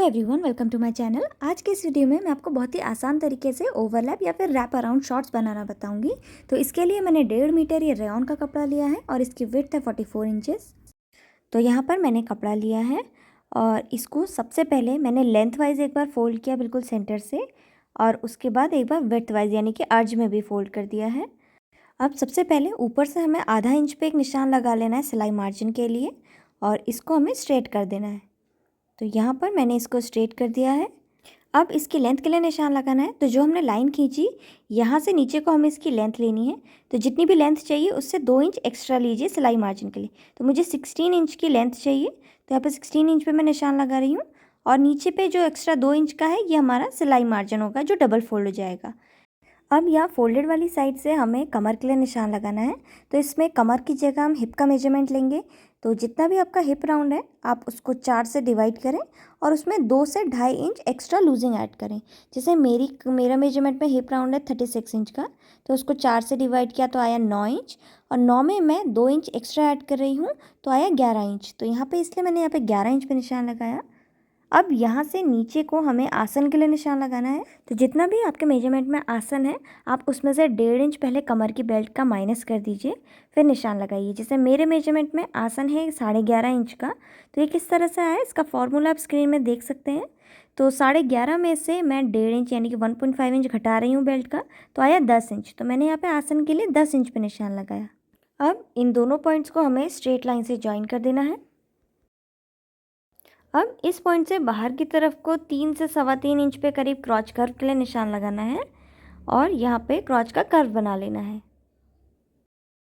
Hello everyone, welcome to my channel. आज के इस वीडियो में मैं आपको बहुत ही आसान तरीके से ओवरलैप या फिर रैप अराउंड शॉर्ट्स बनाना बताऊंगी। तो इसके लिए मैंने 1.5 मीटर ये रेयॉन का कपड़ा लिया है और इसकी विड्थ है 44 इंचेस। तो यहाँ पर मैंने कपड़ा लिया है और इसको सबसे पहले मैंने लेंथ वाइज एक बार फोल्ड किया बिल्कुल सेंटर से, और उसके बाद एक बार विड्थ वाइज यानी कि अर्ज में भी फोल्ड कर दिया है। अब सबसे पहले ऊपर से हमें आधा इंच पे एक निशान लगा लेना है सिलाई मार्जिन के लिए, और इसको हमें स्ट्रेट कर देना है। तो यहाँ पर मैंने इसको स्ट्रेट कर दिया है। अब इसकी लेंथ के लिए निशान लगाना है। तो जो हमने लाइन खींची, यहाँ से नीचे को हमें इसकी लेंथ लेनी है। तो जितनी भी लेंथ चाहिए उससे 2 इंच एक्स्ट्रा लीजिए सिलाई मार्जिन के लिए। तो मुझे 16 इंच की लेंथ चाहिए, तो यहाँ पे 16 इंच पे मैं निशान लगा रही हूँ। और नीचे पे जो एक्स्ट्रा 2 इंच का है ये हमारा सिलाई मार्जिन होगा जो डबल फोल्ड हो जाएगा। अब यहाँ फोल्डेड वाली साइड से हमें कमर के लिए निशान लगाना है। तो इसमें कमर की जगह हम हिप का मेजरमेंट लेंगे। तो जितना भी आपका हिप राउंड है आप उसको 4 से डिवाइड करें और उसमें 2 से 2.5 इंच एक्स्ट्रा लूजिंग ऐड करें। जैसे मेरा मेजरमेंट में हिप राउंड है 36 इंच का, तो उसको 4 से डिवाइड किया तो आया 9 इंच, और 9 में मैं 2 इंच एक्स्ट्रा ऐड कर रही हूँ तो आया 11 इंच। तो यहाँ पर इसलिए मैंने यहाँ पर 11 इंच पर निशान लगाया। अब यहाँ से नीचे को हमें आसन के लिए निशान लगाना है। तो जितना भी आपके मेजरमेंट में आसन है आप उसमें से 1.5 इंच पहले कमर की बेल्ट का माइनस कर दीजिए, फिर निशान लगाइए। जैसे मेरे मेजरमेंट में आसन है 11.5 इंच का, तो ये किस तरह से आया इसका फॉर्मूला आप स्क्रीन में देख सकते हैं। तो 11.5 में से मैं 1.5 इंच यानी कि 1.5 इंच घटा रही हूँ बेल्ट का, तो आया 10 इंच। तो मैंने यहाँ पे आसन के लिए 10 इंच पे निशान लगाया। अब इन दोनों पॉइंट्स को हमें स्ट्रेट लाइन से ज्वाइन कर देना है। अब इस पॉइंट से बाहर की तरफ को 3 से 3.25 इंच पे करीब क्रॉच कर्व के लिए निशान लगाना है, और यहाँ पे क्रॉच का कर्व बना लेना है।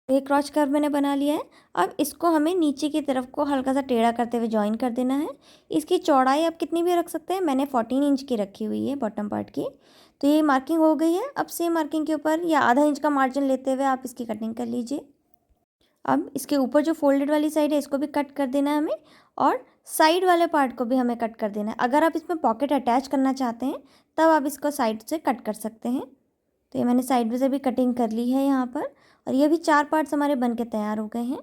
ये क्रॉच कर्व मैंने बना लिया है। अब इसको हमें नीचे की तरफ को हल्का सा टेढ़ा करते हुए ज्वाइन कर देना है। इसकी चौड़ाई आप कितनी भी रख सकते हैं, मैंने 14 इंच की रखी हुई है बॉटम पार्ट की। तो ये मार्किंग हो गई है। अब सेम मार्किंग के ऊपर या आधा इंच का मार्जिन लेते हुए आप इसकी कटिंग कर लीजिए। अब इसके ऊपर जो फोल्डेड वाली साइड है इसको भी कट कर देना है हमें, और साइड वाले पार्ट को भी हमें कट कर देना है। अगर आप इसमें पॉकेट अटैच करना चाहते हैं तब आप इसको साइड से कट कर सकते हैं। तो ये मैंने साइड में से भी कटिंग कर ली है यहाँ पर, और ये भी 4 पार्ट्स हमारे बन के तैयार हो गए हैं।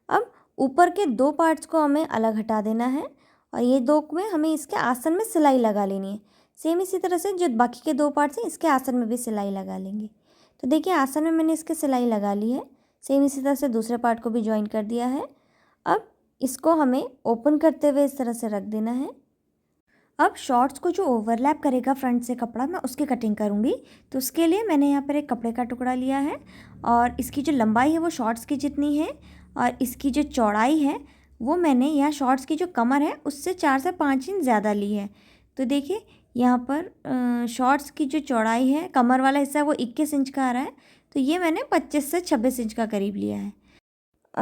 अब ऊपर के 2 पार्ट्स को हमें अलग हटा देना है, और ये 2 में हमें इसके आसन में सिलाई लगा लेनी है। सेम इसी तरह से जो बाकी के 2 पार्ट्स हैं इसके आसन में भी सिलाई लगा लेंगे। तो देखिए आसन में मैंने इसके सिलाई लगा ली है। सेम इसी तरह से दूसरे पार्ट को भी ज्वाइन कर दिया है। अब इसको हमें ओपन करते हुए इस तरह से रख देना है। अब शॉर्ट्स को जो ओवरलैप करेगा फ्रंट से कपड़ा, मैं उसकी कटिंग करूँगी। तो उसके लिए मैंने यहाँ पर एक कपड़े का टुकड़ा लिया है, और इसकी जो लंबाई है वो शॉर्ट्स की जितनी है, और इसकी जो चौड़ाई है वो मैंने यहाँ शॉर्ट्स की जो कमर है उससे 4 से 5 इंच ज़्यादा ली है। तो देखिए यहाँ पर शॉर्ट्स की जो चौड़ाई है, कमर वाला हिस्सा वो 21 इंच का आ रहा है, तो ये मैंने 25 से 26 इंच का करीब लिया है।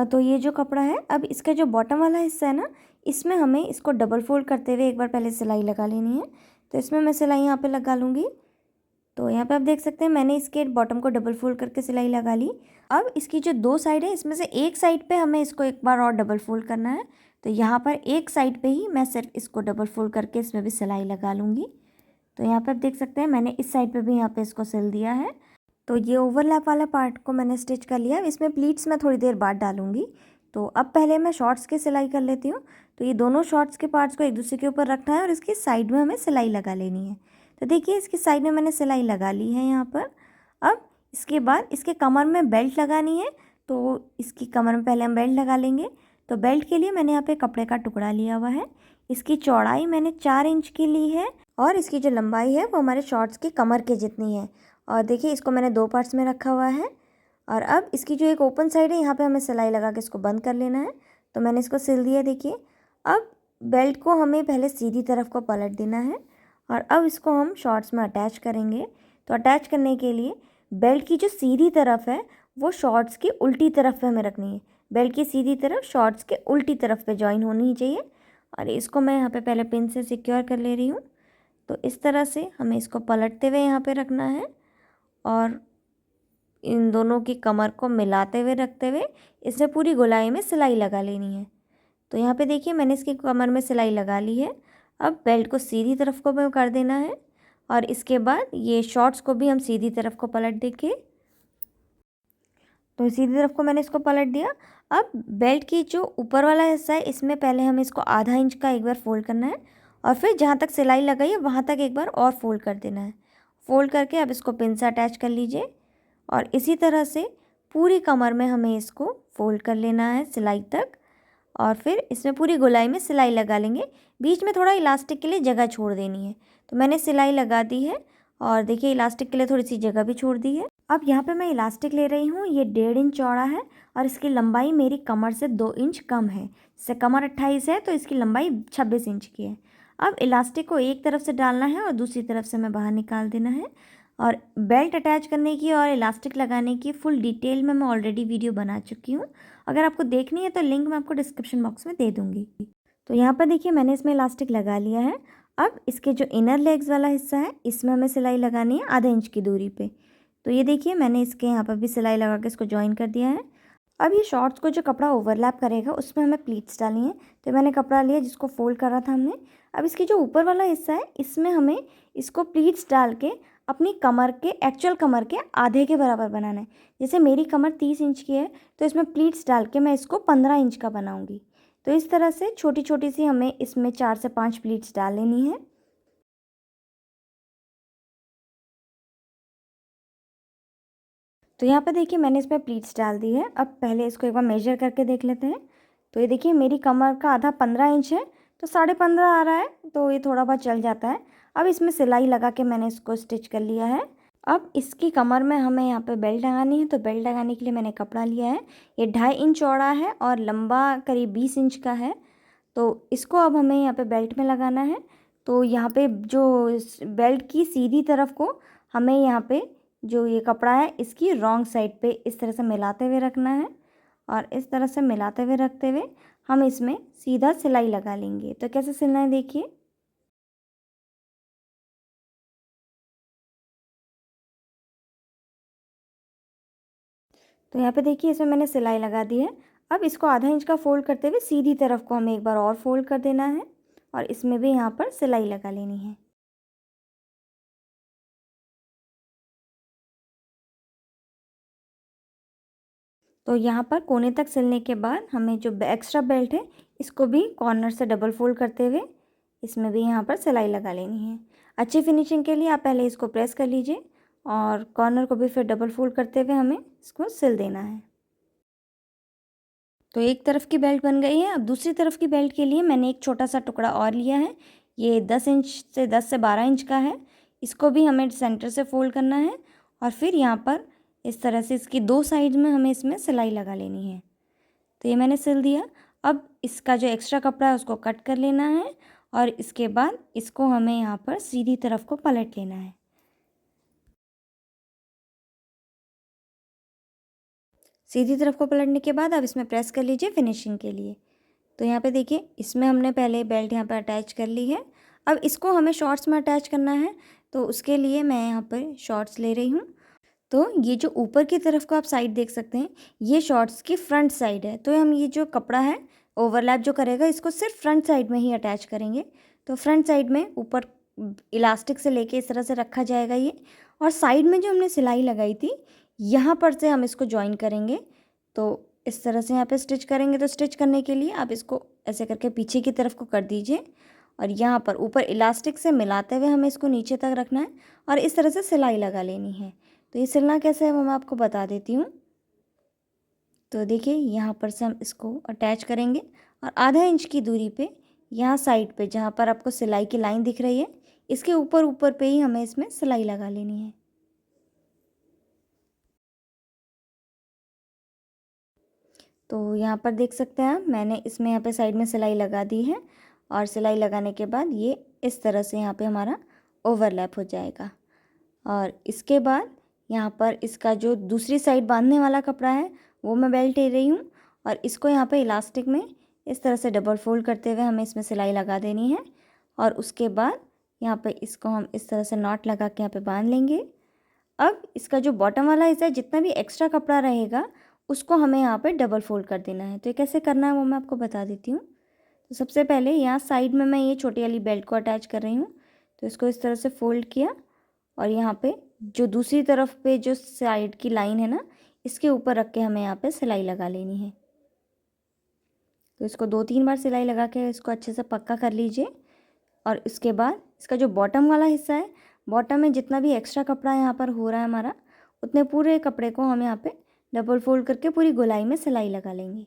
तो ये जो कपड़ा है, अब इसका जो बॉटम वाला हिस्सा है ना, इसमें हमें इसको डबल फोल्ड करते हुए एक बार पहले सिलाई लगा लेनी है। तो इसमें मैं सिलाई यहाँ पे लगा लूँगी। तो यहाँ पे आप देख सकते हैं मैंने इसके बॉटम को डबल फोल्ड करके सिलाई लगा ली। अब इसकी जो 2 साइड है इसमें से एक साइड पे हमें इसको एक बार और डबल फोल्ड करना है। तो यहाँ पर एक साइड पे ही मैं सिर्फ इसको डबल फोल्ड करके इसमें भी सिलाई लगा लूँगी। तो यहाँ पे आप देख सकते हैं मैंने इस साइड पे भी यहाँ पे इसको सिल दिया है। तो ये ओवरलैप वाला पार्ट को मैंने स्टिच कर लिया। इसमें प्लीट्स मैं थोड़ी देर बाद डालूँगी। तो अब पहले मैं शॉर्ट्स की सिलाई कर लेती हूँ। तो ये दोनों शॉर्ट्स के पार्ट्स को एक दूसरे के ऊपर रखना है और इसकी साइड में हमें सिलाई लगा लेनी है। तो देखिए इसकी साइड में मैंने सिलाई लगा ली है यहाँ पर। अब इसके बाद इसके कमर में बेल्ट लगानी है, तो इसकी कमर में पहले हम बेल्ट लगा लेंगे। तो बेल्ट के लिए मैंने यहाँ पे कपड़े का टुकड़ा लिया हुआ है। इसकी चौड़ाई मैंने 4 इंच की ली है, और इसकी जो लंबाई है वो हमारे शॉर्ट्स की कमर के जितनी है। और देखिए इसको मैंने 2 पार्ट्स में रखा हुआ है। और अब इसकी जो एक ओपन साइड है यहाँ पे हमें सिलाई लगा के इसको बंद कर लेना है। तो मैंने इसको सिल दिया। देखिए अब बेल्ट को हमें पहले सीधी तरफ को पलट देना है, और अब इसको हम शॉर्ट्स में अटैच करेंगे। तो अटैच करने के लिए बेल्ट की जो सीधी तरफ है वो शॉर्ट्स की उल्टी तरफ पे हमें रखनी है। बेल्ट की सीधी तरफ शॉर्ट्स के उल्टी तरफ पे ज्वाइन होनी चाहिए, और इसको मैं यहाँ पे पहले पिन से सिक्योर कर ले रही हूँ। तो इस तरह से हमें इसको पलटते हुए यहाँ पे रखना है, और इन दोनों की कमर को मिलाते हुए रखते हुए इसमें पूरी गोलाई में सिलाई लगा लेनी है। तो यहाँ पे देखिए मैंने इसकी कमर में सिलाई लगा ली है। अब बेल्ट को सीधी तरफ को भी कर देना है, और इसके बाद ये शॉर्ट्स को भी हम सीधी तरफ को पलट देंगे। तो सीधी तरफ को मैंने इसको पलट दिया। अब बेल्ट की जो ऊपर वाला हिस्सा है इसमें पहले हमें इसको आधा इंच का एक बार फोल्ड करना है, और फिर जहाँ तक सिलाई लगाई है वहाँ तक एक बार और फोल्ड कर देना है। फोल्ड करके अब इसको पिन से अटैच कर लीजिए और इसी तरह से पूरी कमर में हमें इसको फोल्ड कर लेना है सिलाई तक और फिर इसमें पूरी गोलाई में सिलाई लगा लेंगे। बीच में थोड़ा इलास्टिक के लिए जगह छोड़ देनी है। तो मैंने सिलाई लगा दी है और देखिए इलास्टिक के लिए थोड़ी सी जगह भी छोड़ दी है। अब यहाँ पे मैं इलास्टिक ले रही हूँ, ये 1.5 इंच चौड़ा है और इसकी लंबाई मेरी कमर से 2 इंच कम है। जैसे कमर 28 है तो इसकी लंबाई 26 इंच की है। अब इलास्टिक को एक तरफ से डालना है और दूसरी तरफ से मैं बाहर निकाल देना है। और बेल्ट अटैच करने की और इलास्टिक लगाने की फुल डिटेल में मैं ऑलरेडी वीडियो बना चुकी हूँ। अगर आपको देखनी है तो लिंक मैं आपको डिस्क्रिप्शन बॉक्स में दे दूँगी। तो यहाँ पर देखिए मैंने इसमें इलास्टिक लगा लिया है। अब इसके जो इनर लेग्स वाला हिस्सा है इसमें हमें सिलाई लगानी है आधा इंच की दूरी पे। तो ये देखिए मैंने इसके यहाँ पर भी सिलाई लगा के इसको ज्वाइन कर दिया है। अब ये शॉर्ट्स को जो कपड़ा ओवरलैप करेगा उसमें हमें प्लीट्स डालनी है। तो मैंने कपड़ा लिया जिसको फोल्ड करा था हमने। अब इसकी जो ऊपर वाला हिस्सा है इसमें हमें इसको प्लीट्स डाल के अपनी कमर के एक्चुअल कमर के आधे के बराबर बनाना है। जैसे मेरी कमर 30 इंच की है तो इसमें प्लीट्स डाल के मैं इसको 15 इंच का बनाऊंगी। तो इस तरह से छोटी छोटी सी हमें इसमें 4 से 5 प्लीट्स डाल लेनी है। तो यहाँ पे देखिए मैंने इसमें प्लीट्स डाल दी है। अब पहले इसको एक बार मेजर करके देख लेते हैं। तो ये देखिए मेरी कमर का आधा 15 इंच है तो 15.5 आ रहा है, तो ये थोड़ा बहुत चल जाता है। अब इसमें सिलाई लगा के मैंने इसको स्टिच कर लिया है। अब इसकी कमर में हमें यहाँ पे बेल्ट लगानी है। तो बेल्ट लगाने के लिए मैंने कपड़ा लिया है, ये 2.5 इंच चौड़ा है और लंबा करीब 20 इंच का है। तो इसको अब हमें यहाँ पे बेल्ट में लगाना है। तो यहाँ पे जो बेल्ट की सीधी तरफ को हमें यहाँ पे जो ये कपड़ा है इसकी रॉन्ग साइड पे इस तरह से मिलाते हुए रखना है और इस तरह से मिलाते हुए रखते हुए हम इसमें सीधा सिलाई लगा लेंगे। तो कैसे सिलना है देखिए। तो यहाँ पे देखिए इसमें मैंने सिलाई लगा दी है। अब इसको आधा इंच का फोल्ड करते हुए सीधी तरफ को हमें एक बार और फोल्ड कर देना है और इसमें भी यहाँ पर सिलाई लगा लेनी है। तो यहाँ पर कोने तक सिलने के बाद हमें जो एक्स्ट्रा बेल्ट है इसको भी कॉर्नर से डबल फोल्ड करते हुए इसमें भी यहाँ पर सिलाई लगा लेनी है। अच्छी फिनिशिंग के लिए आप पहले इसको प्रेस कर लीजिए और कॉर्नर को भी फिर डबल फोल्ड करते हुए हमें इसको सिल देना है। तो एक तरफ की बेल्ट बन गई है। अब दूसरी तरफ की बेल्ट के लिए मैंने एक छोटा सा टुकड़ा और लिया है, ये 10 से 12 इंच का है। इसको भी हमें सेंटर से फोल्ड करना है और फिर यहाँ पर इस तरह से इसकी दो साइड में हमें इसमें सिलाई लगा लेनी है। तो ये मैंने सिल दिया। अब इसका जो एक्स्ट्रा कपड़ा है उसको कट कर लेना है और इसके बाद इसको हमें यहाँ पर सीधी तरफ को पलट लेना है। सीधी तरफ को पलटने के बाद अब इसमें प्रेस कर लीजिए फिनिशिंग के लिए। तो यहाँ पे देखिए इसमें हमने पहले बेल्ट यहाँ पर अटैच कर ली है। अब इसको हमें शॉर्ट्स में अटैच करना है, तो उसके लिए मैं यहाँ पर शॉर्ट्स ले रही हूँ। तो ये जो ऊपर की तरफ को आप साइड देख सकते हैं ये शॉर्ट्स की फ्रंट साइड है। तो हम ये जो कपड़ा है ओवरलैप जो करेगा इसको सिर्फ फ्रंट साइड में ही अटैच करेंगे। तो फ्रंट साइड में ऊपर इलास्टिक से लेके इस तरह से रखा जाएगा ये, और साइड में जो हमने सिलाई लगाई थी यहाँ पर से हम इसको ज्वाइन करेंगे। तो इस तरह से यहाँ पे स्टिच करेंगे। तो स्टिच करने के लिए आप इसको ऐसे करके पीछे की तरफ को कर दीजिए और यहाँ पर ऊपर इलास्टिक से मिलाते हुए हमें इसको नीचे तक रखना है और इस तरह से सिलाई लगा लेनी है। तो ये सिलना कैसे है वो मैं आपको बता देती हूँ। तो देखिए यहाँ पर से हम इसको अटैच करेंगे और आधा इंच की दूरी पे यहाँ साइड पे जहाँ पर आपको सिलाई की लाइन दिख रही है इसके ऊपर ऊपर पे ही हमें इसमें सिलाई लगा लेनी है। तो यहाँ पर देख सकते हैं आप मैंने इसमें यहाँ पे साइड में सिलाई लगा दी है और सिलाई लगाने के बाद ये इस तरह से यहाँ पे हमारा ओवरलैप हो जाएगा। और इसके बाद यहाँ पर इसका जो दूसरी साइड बांधने वाला कपड़ा है वो मैं बेल्ट ले रही हूँ और इसको यहाँ पे इलास्टिक में इस तरह से डबल फोल्ड करते हुए हमें इसमें सिलाई लगा देनी है और उसके बाद यहाँ पे इसको हम इस तरह से नॉट लगा के यहाँ पे बांध लेंगे। अब इसका जो बॉटम वाला हिस्सा है जितना भी एक्स्ट्रा कपड़ा रहेगा उसको हमें यहाँ पे डबल फोल्ड कर देना है। तो ये कैसे करना है वो मैं आपको बता देती हूँ। तो सबसे पहले यहाँ साइड में मैं ये छोटी वाली बेल्ट को अटैच कर रही हूँ। तो इसको इस तरह से फोल्ड किया और यहाँ पे जो दूसरी तरफ पे जो साइड की लाइन है ना इसके ऊपर रख के हमें यहाँ पे सिलाई लगा लेनी है। तो इसको 2-3 बार सिलाई लगा के इसको अच्छे से पक्का कर लीजिए और उसके बाद इसका जो बॉटम वाला हिस्सा है, बॉटम में जितना भी एक्स्ट्रा कपड़ा यहाँ पर हो रहा है हमारा, उतने पूरे कपड़े को हम यहाँ पे डबल फोल्ड करके पूरी गोलाई में सिलाई लगा लेंगे।